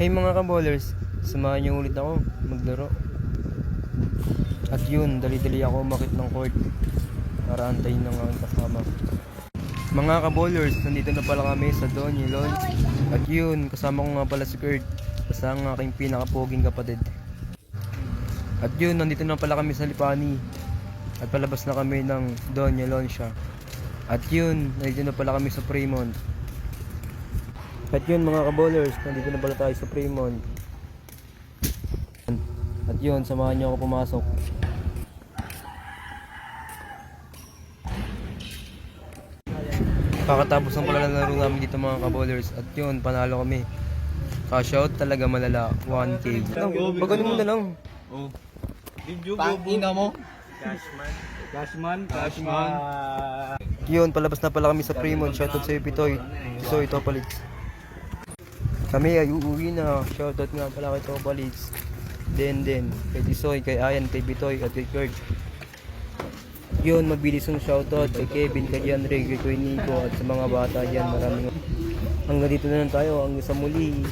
Hey mga ka-ballers, samahan niyo ulit ako maglaro. At yun, dali-dali ako umakit ng court para antayin ng aking kasama. Mga ka-ballers, nandito na pala kami sa Donny Launch. At yun, kasama ko nga pala si Kurt, kasama ang aking pinakapoging kapatid. At yun, nandito na pala kami sa Lipani. At palabas na kami ng Donny Launch. At yun, nandito na pala kami sa Fremont. At yun mga ka-ballers, nandito na pala tayo sa Fremont. At yun, samahan niyo ako pumasok. Kakatapos ng palalaro namin dito mga ka-ballers. At yun, panalo kami. Cash out talaga malala, 1K. Pagano mo na lang. Oh. Pangina mo. Cashman. Yun, palabas na pala kami sa Fremont. Shoutout sa Pitoy. Tisoy, Topalits. Kami ay uuwi na. Shoutout nga pala kay Topalits. Den, kay Tisoy, kay Ayan, kay Pitoy, at kay Kurt. Yun, mabilis yung shoutout kay Kevin, kay Janre, kay Kuya Nico, at sa mga bata dyan. Maraming. Hanggang dito na lang tayo. Hanggang sa muli.